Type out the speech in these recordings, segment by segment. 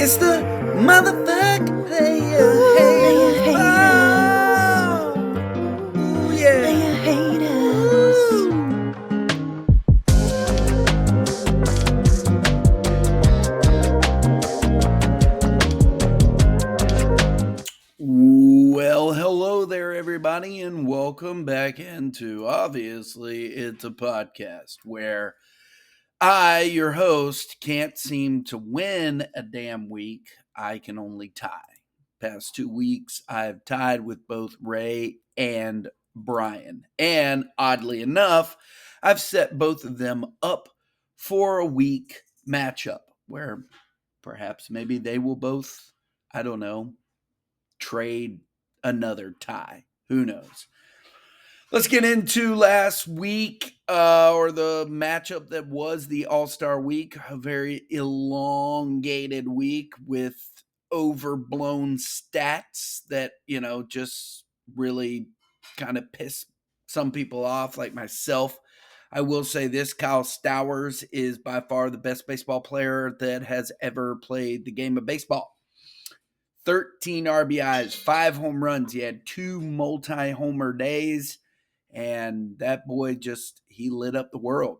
It's the motherfucking player haters. Oh, yeah. Player haters. Well, hello there, everybody, and welcome back into Obviously It's a Podcast, where I, your host, can't seem to win a damn week. I can only tie. Past 2 weeks, I've tied with both Ray and Brian. And oddly enough, I've set both of them up for a week matchup where perhaps maybe they will both, I don't know, trade another tie. Who knows? Let's get into last week, or the matchup that was the All-Star week. A very elongated week with overblown stats that, just really kind of piss some people off, like myself. I will say this: Kyle Stowers is by far the best baseball player that has ever played the game of baseball. 13 RBIs, 5 home runs. He had 2 multi-homer days, and that boy he lit up the world.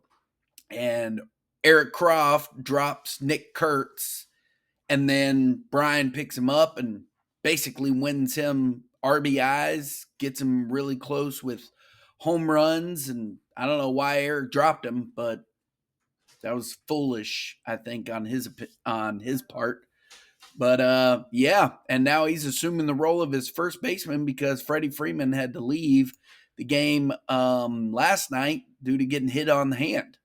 And Eric Croft drops Nick Kurtz, and then Brian picks him up and basically wins him RBIs, gets him really close with home runs. And I don't know why Eric dropped him, but that was foolish, I think, on his part. But yeah, and now he's assuming the role of his first baseman because Freddie Freeman had to leave the game last night due to getting hit on the hand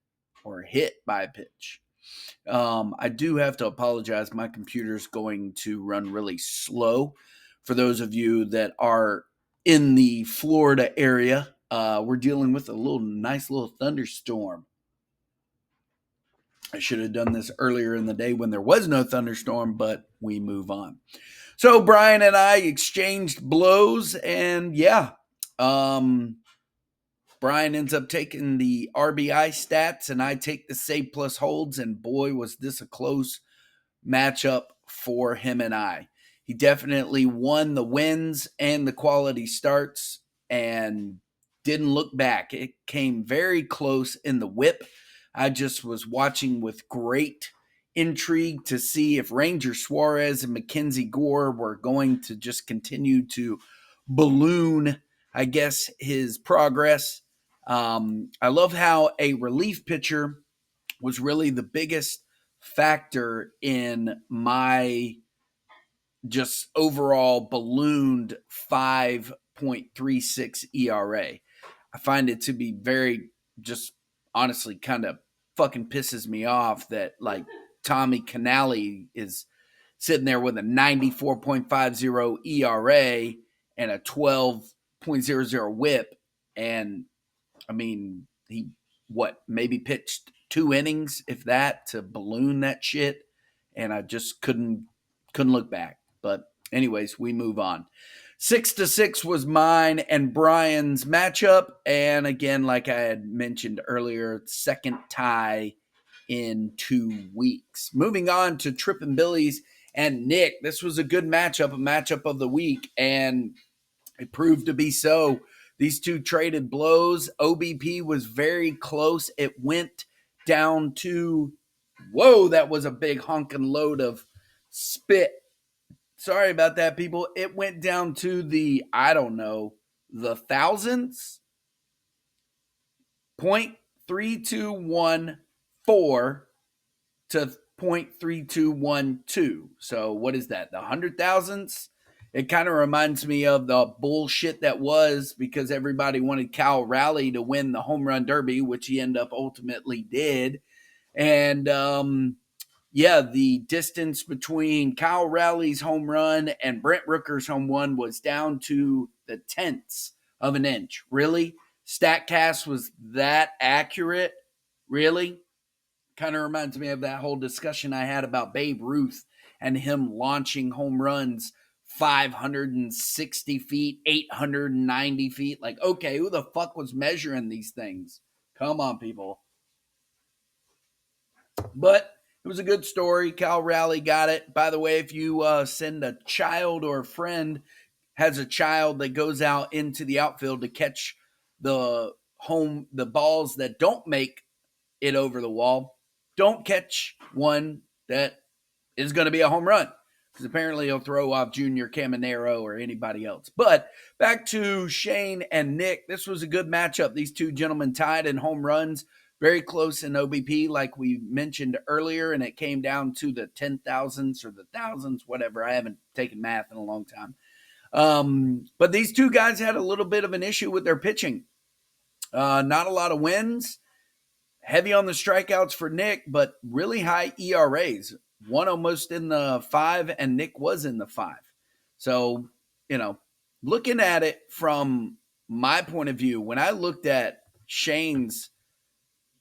or hit by a pitch. I do have to apologize. My computer's going to run really slow. For those of you that are in the Florida area, we're dealing with a nice little thunderstorm. I should have done this earlier in the day when there was no thunderstorm, but we move on. So Brian and I exchanged blows, and yeah, Brian ends up taking the RBI stats, and I take the save plus holds, and boy, was this a close matchup for him and I. He definitely won the wins and the quality starts and didn't look back. It came very close in the whip. I just was watching with great intrigue to see if Ranger Suarez and Mackenzie Gore were going to just continue to balloon, I guess, his progress. I love how a relief pitcher was really the biggest factor in my just overall ballooned 5.36 ERA. I find it to be very, just honestly, kind of fucking pisses me off that like Tommy Canale is sitting there with a 94.50 ERA and a 12.00 whip. And I mean, he maybe pitched 2 innings, if that, to balloon that shit. And I just couldn't look back. But anyways, we move on. 6-6 was mine and Brian's matchup. And again, like I had mentioned earlier, second tie in 2 weeks. Moving on to Trippin' Billy's and Nick. This was a good matchup, a matchup of the week, and it proved to be so. These two traded blows. OBP was very close. It went down to, whoa, that was a big honking load of spit. Sorry about that, people. It went down to the, I don't know, the thousands. 0.3214 to 0.3212. So what is that? The 100,000ths? It kind of reminds me of the bullshit that was because everybody wanted Cal Raleigh to win the home run derby, which he ended up ultimately did. And yeah, the distance between Kyle Raleigh's home run and Brent Rooker's home run was down to the tenths of an inch. Really? StatCast was that accurate? Really? Kind of reminds me of that whole discussion I had about Babe Ruth and him launching home runs 560 feet, 890 feet. Like, okay, who the fuck was measuring these things? Come on, people. But it it was a good story. Cal Raleigh got it. By the way, if you send a child or a friend has a child that goes out into the outfield to catch the balls that don't make it over the wall, don't catch one that is going to be a home run, because apparently he'll throw off Junior Caminero or anybody else. But back to Shane and Nick. This was a good matchup. These two gentlemen tied in home runs, very close in OBP, like we mentioned earlier, and it came down to the 10,000s or the thousands, whatever. I haven't taken math in a long time. But these two guys had a little bit of an issue with their pitching. Not a lot of wins, heavy on the strikeouts for Nick, but really high ERAs. One almost in the 5, and Nick was in the 5. So, looking at it from my point of view, when I looked at Shane's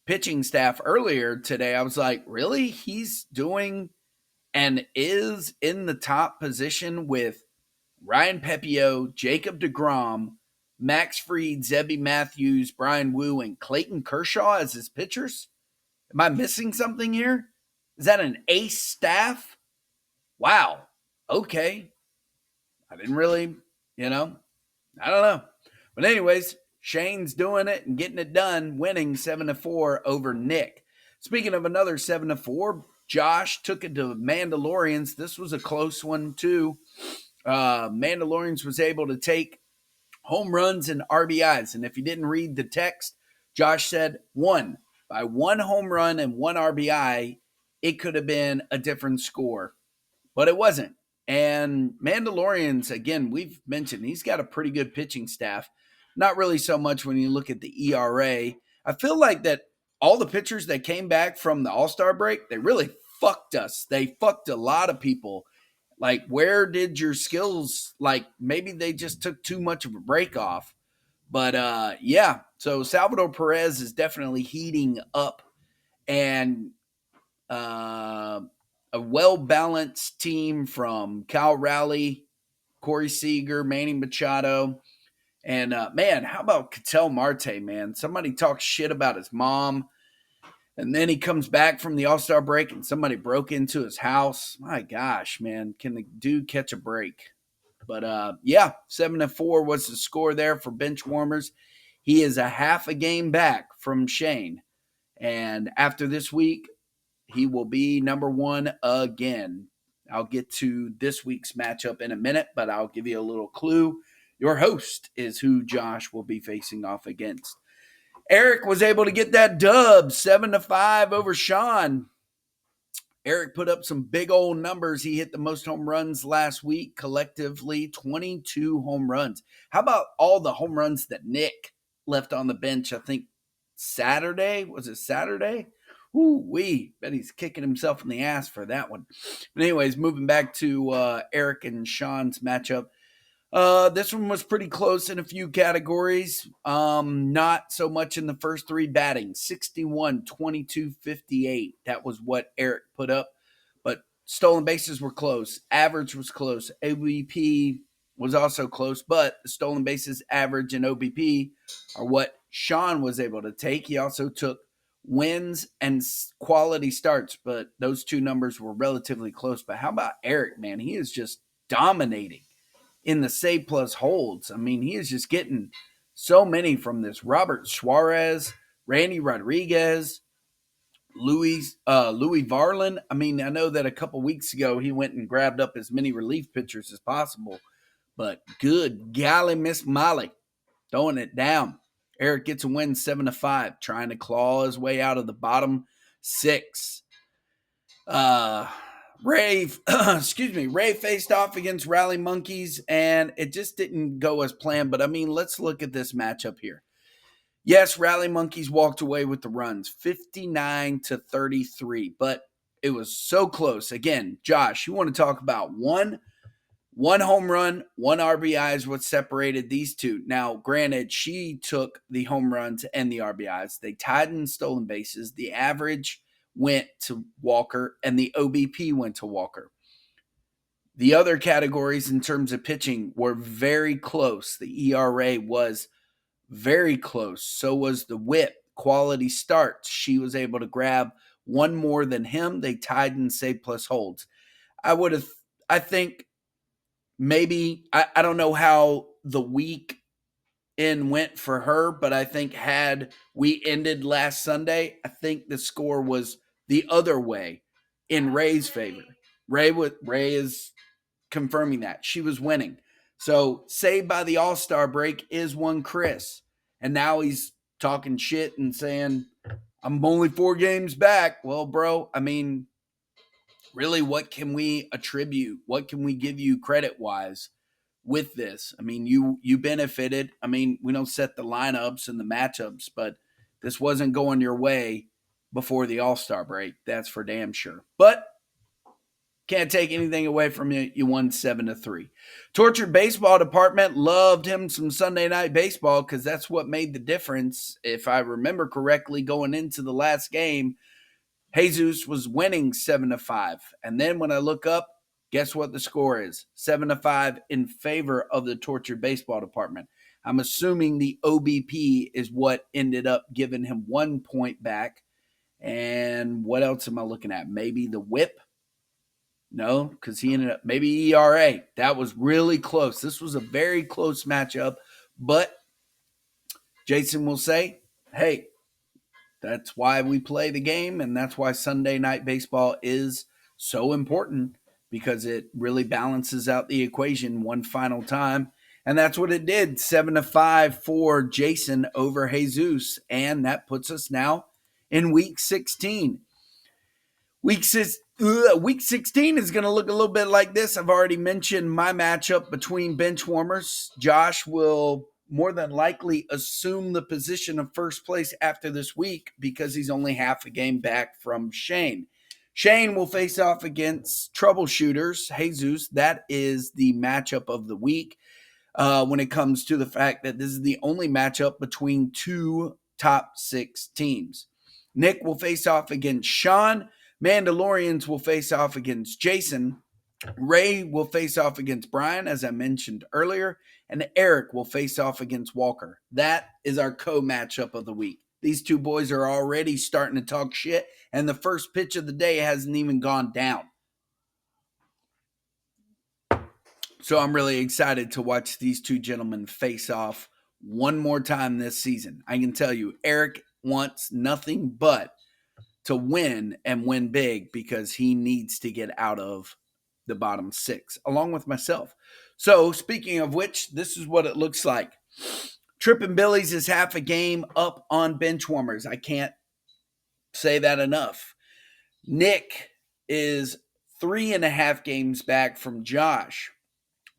pitching staff earlier today, I was like, really? He's doing and is in the top position with Ryan Pepiot, Jacob deGrom, Max Fried, Zebby Matthews, Brian Wu, and Clayton Kershaw as his pitchers? Am I missing something here? Is that an ace staff? Wow. Okay. I didn't really, I don't know. But anyways, Shane's doing it and getting it done, winning 7-4 over Nick. Speaking of another 7-4, Josh took it to Mandalorians. This was a close one too. Mandalorians was able to take home runs and RBIs. And if you didn't read the text, Josh said by one home run and one RBI, it could have been a different score, but it wasn't. And Mandalorians, again, we've mentioned he's got a pretty good pitching staff. Not really so much when you look at the ERA. I feel like that all the pitchers that came back from the All-Star break, they really fucked us. They fucked a lot of people. Like, where did your skills, maybe they just took too much of a break off. But, yeah, so Salvador Perez is definitely heating up, and a well-balanced team from Cal Raleigh, Corey Seager, Manny Machado, and, man, how about Ketel Marte, man? Somebody talks shit about his mom, and then he comes back from the All-Star break and somebody broke into his house. My gosh, man, can the dude catch a break? But, yeah, 7-4 was the score there for bench warmers. He is a half a game back from Shane. And after this week, he will be number 1 again. I'll get to this week's matchup in a minute, but I'll give you a little clue. Your host is who Josh will be facing off against. Eric was able to get that dub, 7-5 over Sean. Eric put up some big old numbers. He hit the most home runs last week, collectively 22 home runs. How about all the home runs that Nick left on the bench? I think Saturday. Was it Saturday? Ooh-wee. Bet he's kicking himself in the ass for that one. But anyways, moving back to Eric and Sean's matchup. This one was pretty close in a few categories. Not so much in the first 3 batting. 61, 22, 58. That was what Eric put up. But stolen bases were close. Average was close. OBP was also close. But the stolen bases average and OBP are what Sean was able to take. He also took wins and quality starts. But those two numbers were relatively close. But how about Eric, man? He is just dominating in the save plus holds. I mean, he is just getting so many from this. Robert Suarez, Randy Rodriguez, Louis Varlin. I mean, I know that a couple weeks ago he went and grabbed up as many relief pitchers as possible, but good golly, Miss Molly, throwing it down. Eric gets a win 7-5, trying to claw his way out of the bottom 6. Ray faced off against Rally Monkeys, and it just didn't go as planned. But, I mean, let's look at this matchup here. Yes, Rally Monkeys walked away with the runs, 59-33, but it was so close. Again, Josh, you want to talk about one home run, 1 RBI is what separated these two. Now, granted, she took the home runs and the RBIs. They tied in stolen bases. The average went to Walker, and the OBP went to Walker. The other categories in terms of pitching were very close. The ERA was very close. So was the whip. Quality starts. She was able to grab one more than him. They tied in save plus holds. I think maybe, I don't know how the week in went for her, but I think had we ended last Sunday, I think the score was the other way in Ray's favor. Ray is confirming that she was winning. So saved by the All-Star break is one Chris, and now he's talking shit and saying I'm only 4 games back. Well, bro, I mean, really, what can we attribute? What can we give you credit wise with this? I mean, you benefited. I mean, we don't set the lineups and the matchups, but this wasn't going your way before the All-Star break. That's for damn sure. But can't take anything away from you. You won 7-3. Tortured Baseball Department loved him some Sunday Night Baseball because that's what made the difference. If I remember correctly, going into the last game, Jesus was winning 7-5. And then when I look up, guess what the score is? 7-5 in favor of the Tortured Baseball Department. I'm assuming the OBP is what ended up giving him 1 point back. And what else am I looking at? Maybe the whip? No, because he ended up, maybe ERA. That was really close. This was a very close matchup. But Jason will say, hey, that's why we play the game, and that's why Sunday Night Baseball is so important, because it really balances out the equation one final time. And that's what it did. 7-5 for Jason over Jesus. And that puts us now in week 16. Week 16 is going to look a little bit like this. I've already mentioned my matchup between bench warmers. Josh will more than likely assume the position of first place after this week because he's only half a game back from Shane. Shane will face off against Troubleshooters, Jesus. That is the matchup of the week when it comes to the fact that this is the only matchup between 2 top 6 teams. Nick will face off against Sean. Mandalorians will face off against Jason. Ray will face off against Brian, as I mentioned earlier, and Eric will face off against Walker. That is our co-matchup of the week. These two boys are already starting to talk shit, and the first pitch of the day hasn't even gone down. So I'm really excited to watch these two gentlemen face off one more time this season. I can tell you, Eric wants nothing but to win and win big because he needs to get out of the bottom 6, along with myself. So speaking of which, this is what it looks like. Trippin' Billies is half a game up on Benchwarmers. I can't say that enough. Nick is 3.5 games back from Josh.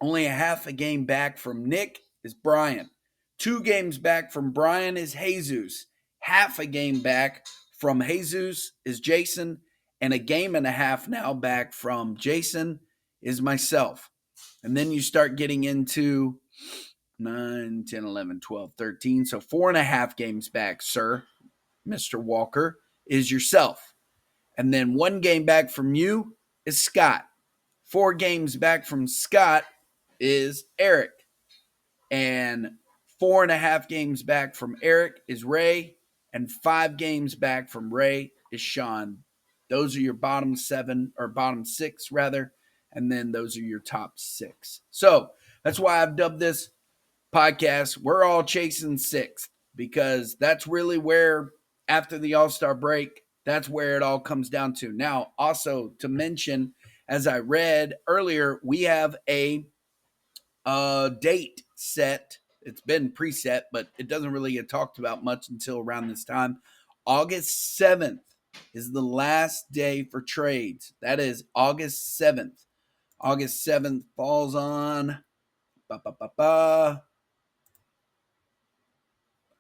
Only a half a game back from Nick is Brian. 2 games back from Brian is Jesus. Half a game back from Jesus is Jason. And a game and a half now back from Jason is myself. And then you start getting into 9, 10, 11, 12, 13. So 4.5 games back, sir, Mr. Walker, is yourself. And then 1 game back from you is Scott. 4 games back from Scott is Eric. And 4.5 games back from Eric is Ray. And 5 games back from Ray is Sean. Those are your bottom 7, or bottom 6 rather. And then those are your top 6. So that's why I've dubbed this podcast, We're All Chasing 6th, because that's really where, after the All-Star break, that's where it all comes down to. Now, also to mention, as I read earlier, we have a date set. It's been preset, but it doesn't really get talked about much until around this time. August 7th is the last day for trades. That is August 7th. August 7th falls on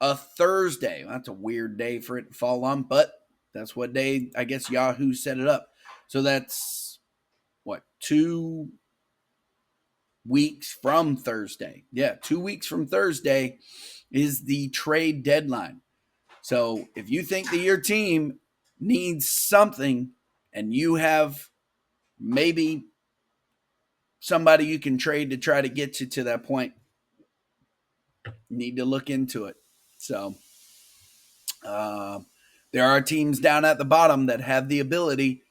a Thursday. That's a weird day for it to fall on, but that's what day, I guess, Yahoo set it up. So that's, 2 weeks from Thursday. Yeah, 2 weeks from Thursday is the trade deadline. So if you think that your team needs something and you have maybe somebody you can trade to try to get you to that point, you need to look into it. So there are teams down at the bottom that have the ability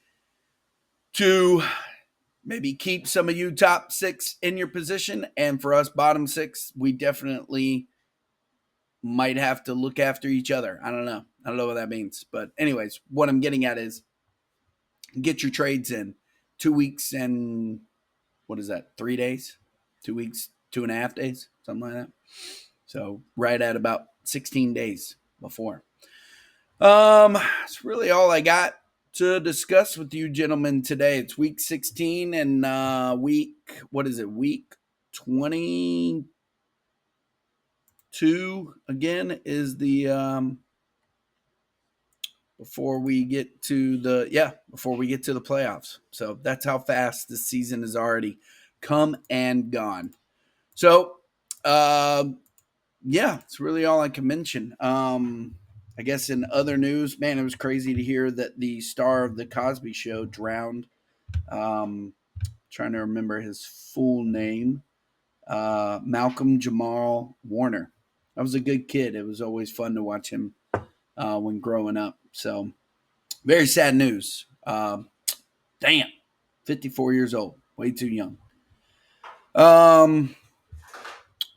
to maybe keep some of you top six in your position. And for us bottom six, we definitely might have to look after each other. I don't know. I don't know what that means. But anyways, what I'm getting at is get your trades in 2 weeks and what is that? 3 days, 2 weeks, 2.5 days, something like that. So right at about 16 days before. That's really all I got to discuss with you gentlemen today. It's week 16 and week 22 again is the before we get to the playoffs. So that's how fast this season has already come and gone. So it's really all I can mention. I guess in other news, man, it was crazy to hear that the star of the Cosby Show drowned. Trying to remember his full name. Malcolm Jamal Warner. I was a good kid. It was always fun to watch him when growing up. So very sad news. Damn, 54 years old. Way too young.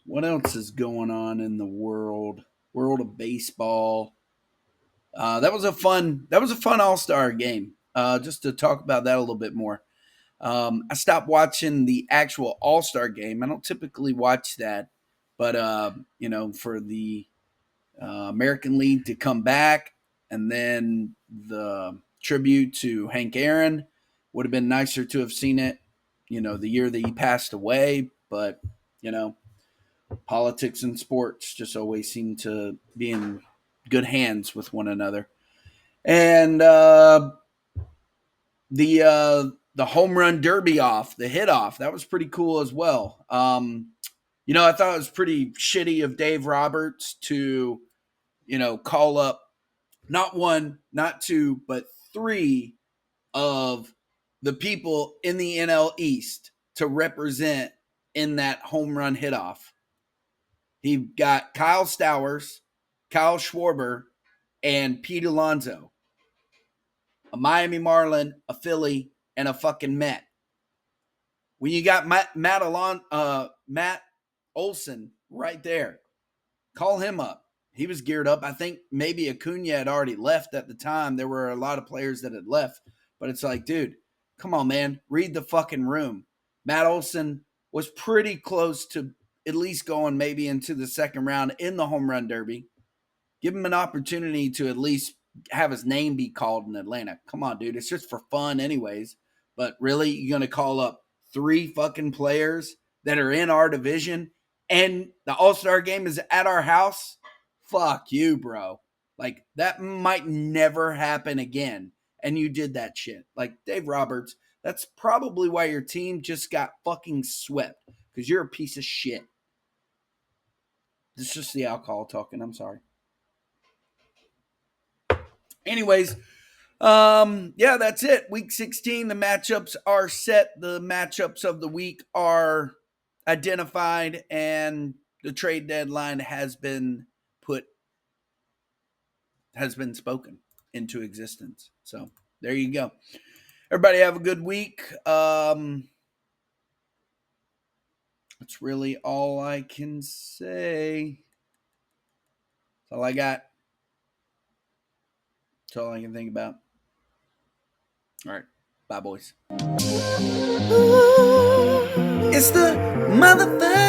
What else is going on in the world of baseball? That was a fun All-Star game. Just to talk about that a little bit more. I stopped watching the actual All-Star game. I don't typically watch that, but for the American League to come back and then the tribute to Hank Aaron would have been nicer to have seen it, the year that he passed away. But, politics and sports just always seem to be in good hands with one another. And the home run derby the hit off, that was pretty cool as well. I thought it was pretty shitty of Dave Roberts to, call up not one, not two, but three of the people in the NL East to represent in that home run hit off. He got Kyle Stowers, Kyle Schwarber, and Pete Alonso. A Miami Marlin, a Philly, and a fucking Met. When you got Matt Olson right there, call him up. He was geared up. I think maybe Acuna had already left at the time. There were a lot of players that had left. But it's like, dude, come on, man. Read the fucking room. Matt Olson was pretty close to at least going maybe into the second round in the home run derby. Give him an opportunity to at least have his name be called in Atlanta. Come on, dude. It's just for fun anyways. But really, you're going to call up three fucking players that are in our division and the All-Star game is at our house? Fuck you, bro. Like, that might never happen again. And you did that shit. Like, Dave Roberts, that's probably why your team just got fucking swept. Because you're a piece of shit. It's just the alcohol talking. I'm sorry. Anyways, that's it. Week 16, the matchups are set. The matchups of the week are identified, and the trade deadline has been spoken into existence. So there you go. Everybody have a good week. That's really all I can say. That's all I got. That's all I can think about. All right. Bye, boys. It's the motherfucker.